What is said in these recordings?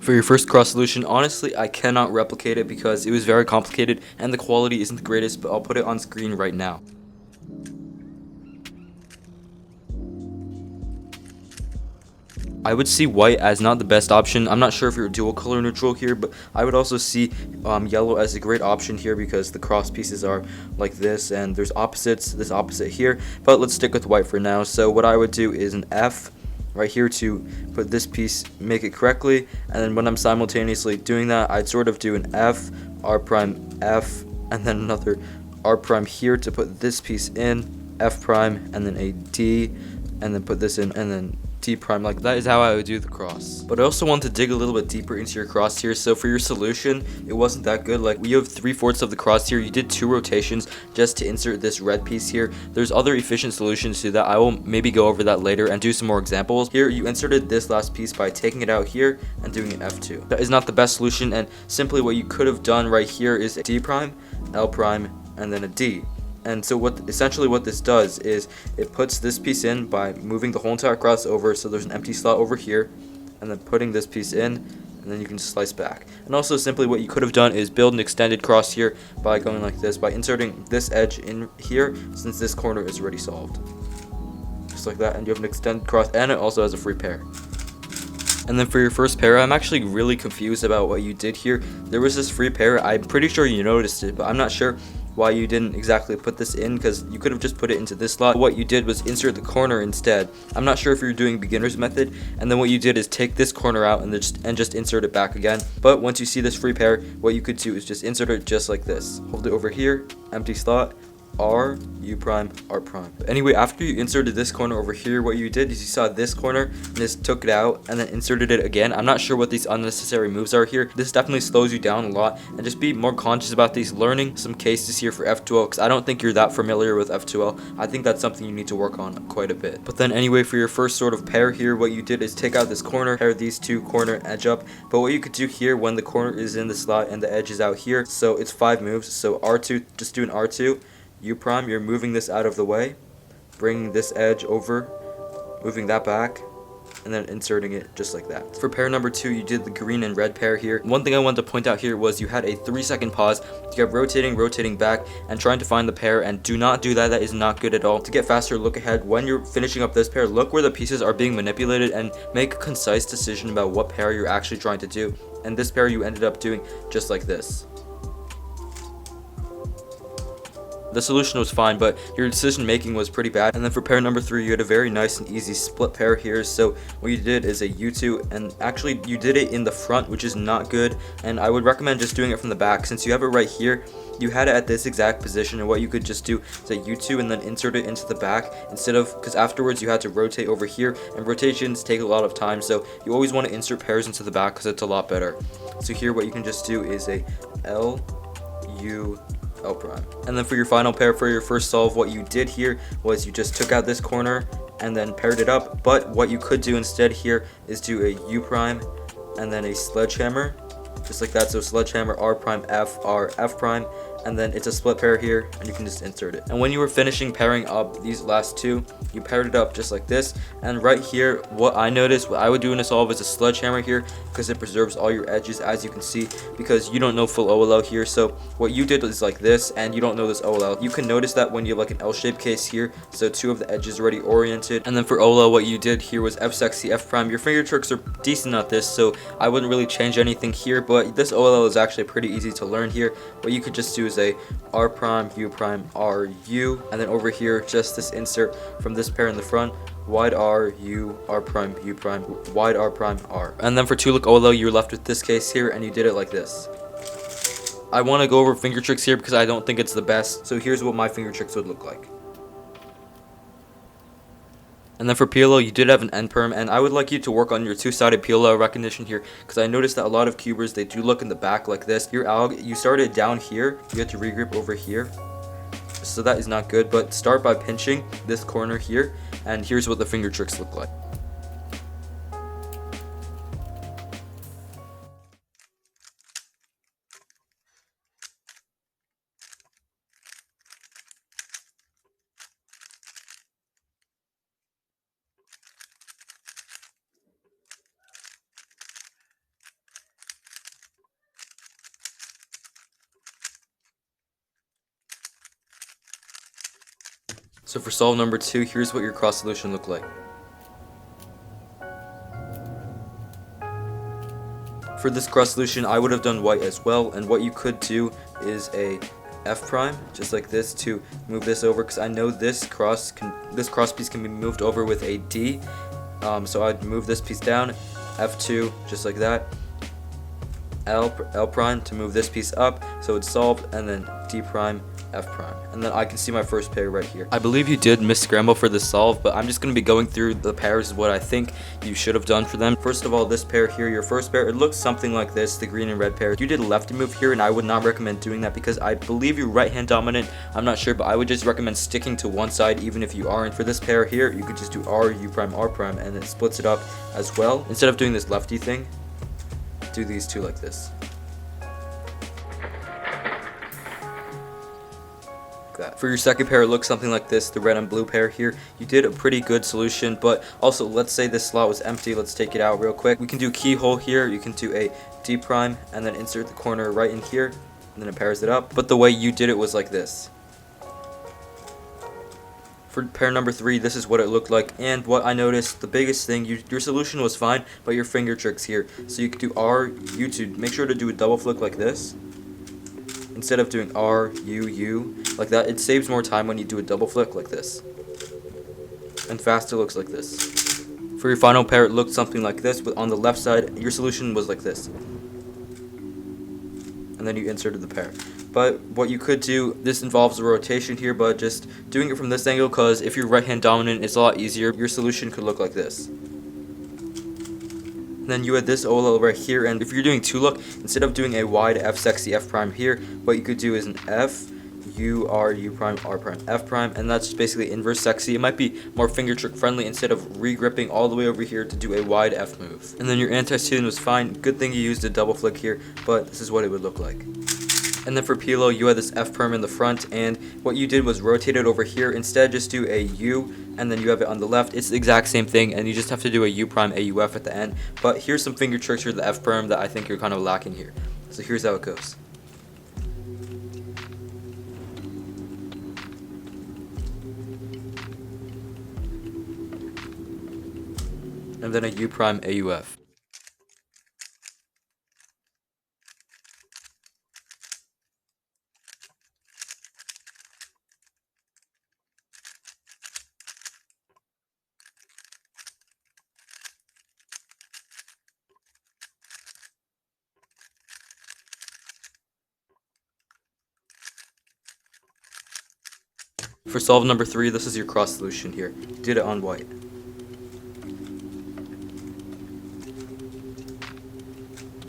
For your first cross solution, honestly, I cannot replicate it because it was very complicated and the quality isn't the greatest, but I'll put it on screen right now. I would see white as not the best option. I'm not sure if you're dual color neutral here, but I would also see yellow as a great option here because the cross pieces are like this and there's opposites, this opposite here, but let's stick with white for now. So what I would do is an F right here to put this piece, make it correctly, and then when I'm simultaneously doing that, I'd sort of do an F, R prime, F, and then another R prime here to put this piece in, F prime, and then a D, and then put this in, and then D prime. Like that is how I would do the cross. But I also want to dig a little bit deeper into your cross here. So for your solution, it wasn't that good. Like you have 3/4 of the cross here. You did 2 rotations just to insert this red piece here. There's other efficient solutions to that. I will maybe go over that later and do some more examples. Here you inserted this last piece by taking it out here and doing an F2. That is not the best solution, and simply what you could have done right here is a D prime, L prime, and then a D. And so essentially what this does is it puts this piece in by moving the whole entire cross over, so there's an empty slot over here, and then putting this piece in, and then you can slice back. And also simply what you could have done is build an extended cross here by going like this, by inserting this edge in here since this corner is already solved. Just like that, and you have an extended cross, and it also has a free pair. And then for your first pair, I'm actually really confused about what you did here. There was this free pair, I'm pretty sure you noticed it, but I'm not sure why you didn't exactly put this in, because you could have just put it into this slot. What you did was insert the corner instead. I'm not sure if you're doing beginner's method, and then what you did is take this corner out and just insert it back again. But once you see this free pair, what you could do is just insert it just like this. Hold it over here, empty slot, R, U prime, R prime. But anyway, after you inserted this corner over here, what you did is you saw this corner and just took it out and then inserted it again. I'm not sure what these unnecessary moves are here. This definitely slows you down a lot, and just be more conscious about these. Learning some cases here for F2L, because I don't think you're that familiar with F2L. I think that's something you need to work on quite a bit. But then anyway, for your first sort of pair here, what you did is take out this corner, pair these two corner edge up. But what you could do here when the corner is in the slot and the edge is out here, so it's 5 moves. So R2, just do an R2. U prime, you're moving this out of the way, bringing this edge over, moving that back, and then inserting it just like that. For pair number 2, you did the green and red pair here. One thing I wanted to point out here was you had a 3-second pause. You kept rotating back, and trying to find the pair, and do not do that. That is not good at all. To get faster, look ahead. When you're finishing up this pair, look where the pieces are being manipulated and make a concise decision about what pair you're actually trying to do. And this pair you ended up doing just like this. The solution was fine, but your decision making was pretty bad. And then for pair number 3, you had a very nice and easy split pair here. So what you did is a U2, and actually you did it in the front, which is not good, and I would recommend just doing it from the back. Since you have it right here, you had it at this exact position, and what you could just do is a U2 and then insert it into the back instead of, because afterwards you had to rotate over here, and rotations take a lot of time, so you always want to insert pairs into the back because it's a lot better. So here what you can just do is a L, U, L prime. And then for your final pair, for your first solve, what you did here was you just took out this corner and then paired it up. But what you could do instead here is do a U prime and then a sledgehammer, just like that. So sledgehammer, R prime, F, R, F prime, and then it's a split pair here, and you can just insert it. And when you were finishing pairing up these last two, you paired it up just like this. And right here, what I noticed, what I would do in a solve is a sledgehammer here, because it preserves all your edges, as you can see, because you don't know full OLL here. So what you did is like this, and you don't know this OLL. You can notice that when you have like an L-shaped case here, so 2 of the edges already oriented. And then for OLL, what you did here was F sexy, F prime. Your finger tricks are decent at this, so I wouldn't really change anything here, but this OLL is actually pretty easy to learn here. What you could just do is a R prime, U prime, R, U, and then over here, just this insert from this pair in the front, wide R, U, R prime, U prime, wide R prime, R. And then for 2-look OLL, you're left with this case here, and you did it like this. I want to go over finger tricks here because I don't think it's the best, so here's what my finger tricks would look like. And then for PLO, you did have an end perm, and I would like you to work on your 2-sided PLO recognition here, because I noticed that a lot of cubers, they do look in the back like this. Your alg, you started down here, you have to regrip over here, so that is not good. But start by pinching this corner here, and here's what the finger tricks look like. So for solve number 2, here's what your cross solution looked like. For this cross solution, I would have done white as well, and what you could do is a F prime, just like this, to move this over, because I know this cross piece can be moved over with a D. So I'd move this piece down, F2, just like that, L prime to move this piece up, so it's solved, and then D prime, F prime. And then I can see my first pair right here. I believe you did miss scramble for this solve, but I'm just going to be going through the pairs of what I think you should have done for them. First of all, this pair here, your first pair, it looks something like this, the green and red pair. You did a lefty move here, and I would not recommend doing that because I believe you're right hand dominant. I'm not sure, but I would just recommend sticking to one side even if you aren't. For this pair here, you could just do R, U prime, R prime, and it splits it up as well. Instead of doing this lefty thing, do these two like this. That. For your second pair, it looks something like this, the red and blue pair here. You did a pretty good solution, but also let's say this slot was empty. Let's take it out real quick. We can do keyhole here. You can do a D prime and then insert the corner right in here, and then it pairs it up. But the way you did it was like this. For pair number 3, this is what it looked like, and what I noticed, the biggest thing, your solution was fine, but your finger tricks here. So you could do R, U to make sure to do a double flick like this. Instead of doing R, U, U, like that, it saves more time when you do a double flick like this. And faster looks like this. For your final pair, it looked something like this, but on the left side, your solution was like this. And then you inserted the pair. But what you could do, this involves a rotation here, but just doing it from this angle, because if you're right hand dominant, it's a lot easier. Your solution could look like this. Then you had this OLL right here, and if you're doing 2-look, instead of doing a wide F sexy F prime here, what you could do is an F, U, R, U prime, R prime, F prime, and that's basically inverse sexy. It might be more finger trick friendly instead of re-gripping all the way over here to do a wide F move. And then your anti-student was fine. Good thing you used a double flick here, but this is what it would look like. And then for Pilo, you had this F perm in the front, and what you did was rotate it over here. Instead, just do a U, and then you have it on the left. It's the exact same thing, and you just have to do a U prime, a UF at the end. But here's some finger tricks for the F perm that I think you're kind of lacking here. So here's how it goes. And then a U prime, a UF. For solve number 3, this is your cross solution here. You did it on white.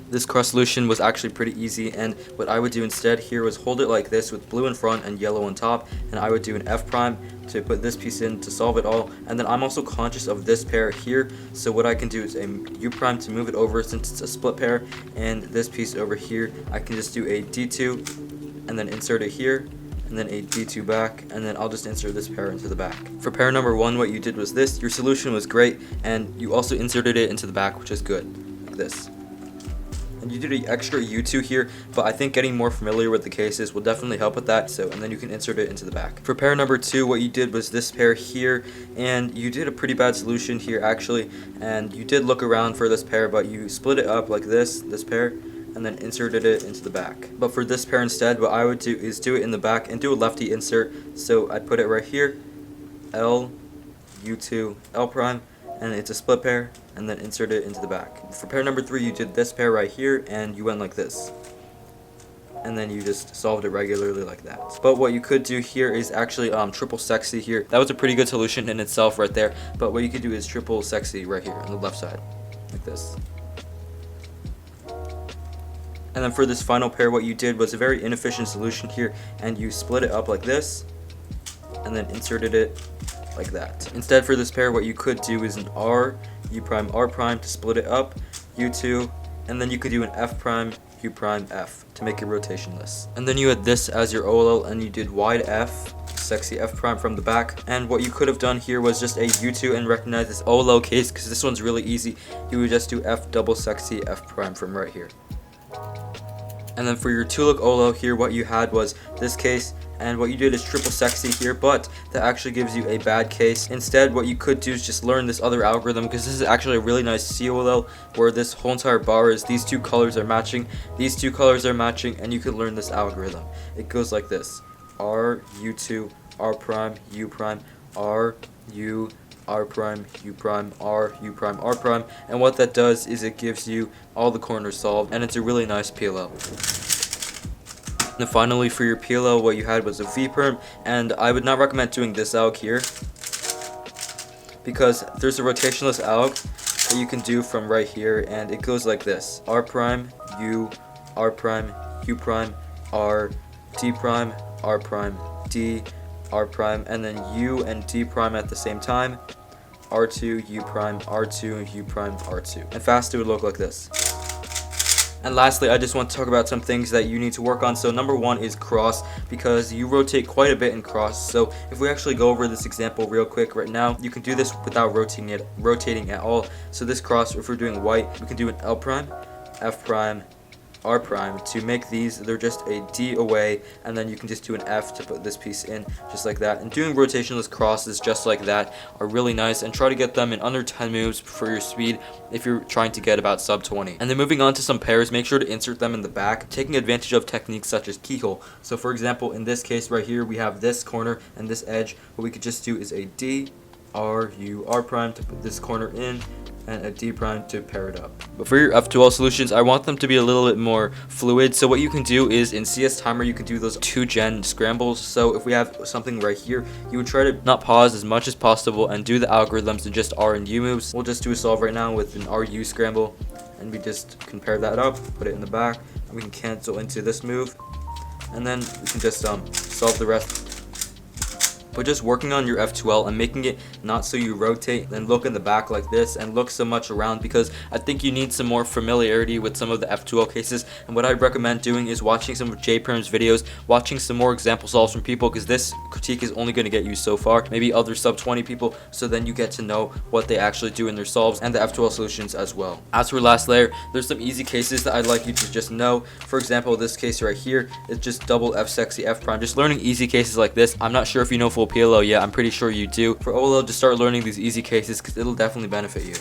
This cross solution was actually pretty easy, and what I would do instead here was hold it like this with blue in front and yellow on top, and I would do an F prime to put this piece in to solve it all. And then I'm also conscious of this pair here, so what I can do is a U prime to move it over since it's a split pair, and this piece over here I can just do a D2 and then insert it here, and then a D2 back, and then I'll just insert this pair into the back. For pair number 1, what you did was this. Your solution was great, and you also inserted it into the back, which is good, like this. And you did an extra U2 here, but I think getting more familiar with the cases will definitely help with that. So, and then you can insert it into the back. For pair number 2, what you did was this pair here, and you did a pretty bad solution here actually, and you did look around for this pair, but you split it up like this pair, and then inserted it into the back. But for this pair instead, what I would do is do it in the back and do a lefty insert. So I'd put it right here, L, U2, L prime, and it's a split pair, and then insert it into the back. For pair number 3, you did this pair right here, and you went like this. And then you just solved it regularly like that. But what you could do here is actually triple sexy here. That was a pretty good solution in itself right there. But what you could do is triple sexy right here on the left side, like this. And then for this final pair, what you did was a very inefficient solution here, and you split it up like this, and then inserted it like that. Instead, for this pair, what you could do is an R, U prime, R prime to split it up, U2, and then you could do an F prime, U prime, F to make it rotationless. And then you had this as your OLL, and you did wide F, sexy F prime from the back. And what you could have done here was just a U2 and recognize this OLL case, because this one's really easy. You would just do F double sexy F prime from right here. And then for your 2-look OLO here, what you had was this case, and what you did is triple sexy here, but that actually gives you a bad case. Instead, what you could do is just learn this other algorithm, because this is actually a really nice COLL where this whole entire bar is these two colors are matching, these two colors are matching, and you could learn this algorithm. It goes like this: R, U2, R prime, U prime, R, U, R prime, U prime, R, U prime, R prime, and what that does is it gives you all the corners solved, and it's a really nice PLL. And finally, for your PLL, what you had was a V perm, and I would not recommend doing this alg here, because there's a rotationless alg that you can do from right here, and it goes like this: R prime, U, R prime, U prime, R, D prime, R prime, D, R prime, and then U and D prime at the same time, R2, U prime, R2, U prime, R2. And fast, it would look like this. And lastly, I just want to talk about some things that you need to work on. So number one is cross, because you rotate quite a bit in cross. So if we actually go over this example real quick right now, you can do this without rotating at all. So this cross, if we're doing white, we can do an L prime, F prime, R prime. To make these, they're just a D away, and then you can just do an F to put this piece in, just like that. And doing rotationless crosses just like that are really nice, and try to get them in under 10 moves for your speed if you're trying to get about sub 20. And then moving on to some pairs, make sure to insert them in the back, taking advantage of techniques such as keyhole. So for example, in this case right here, we have this corner and this edge. What we could just do is a D, R, U, R prime to put this corner in, and a D prime to pair it up. But for your F2L solutions, I want them to be a little bit more fluid. So what you can do is in CS Timer, you can do those 2-gen scrambles. So if we have something right here, you would try to not pause as much as possible and do the algorithms in just R and U moves. We'll just do a solve right now with an RU scramble, and we just can pair that up, put it in the back, and we can cancel into this move, and then we can just solve the rest. But just working on your F2L and making it not so you rotate and look in the back like this and look so much around, because I think you need some more familiarity with some of the F2L cases. And what I'd recommend doing is watching some of J-Perm's videos, watching some more example solves from people, because this critique is only going to get you so far, maybe other sub 20 people, so then you get to know what they actually do in their solves and the F2L solutions as well. As for last layer, there's some easy cases that I'd like you to just know. For example, this case right here is just double F sexy F prime. Just learning easy cases like this. I'm not sure if you know full PLO yet, I'm pretty sure you do. For OLL, just start learning these easy cases, because it'll definitely benefit you.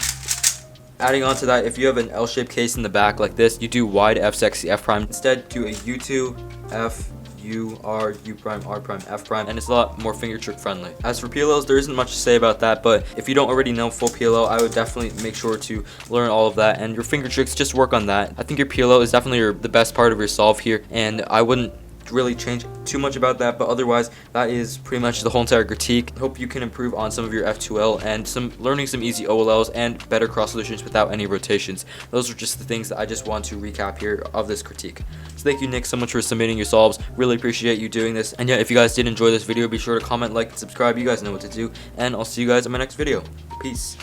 Adding on to that, if you have an L-shaped case in the back like this, you do wide F sexy F prime. Instead, do a U2, F, U, R, U prime, R prime, F prime, and it's a lot more finger trick friendly. As for PLOs, there isn't much to say about that, but if you don't already know full PLO, I would definitely make sure to learn all of that, and your finger tricks, just work on that. I think your PLO is definitely the best part of your solve here, and I wouldn't really change too much about that, but otherwise that is pretty much the whole entire critique. Hope you can improve on some of your F2L and learning some easy OLLs and better cross solutions without any rotations. Those are just the things that I just want to recap here of this critique. So thank you, Nick, so much for submitting your solves. Really appreciate you doing this. And yeah, if you guys did enjoy this video, be sure to comment, like, and subscribe. You guys know what to do, and I'll see you guys in my next video. Peace.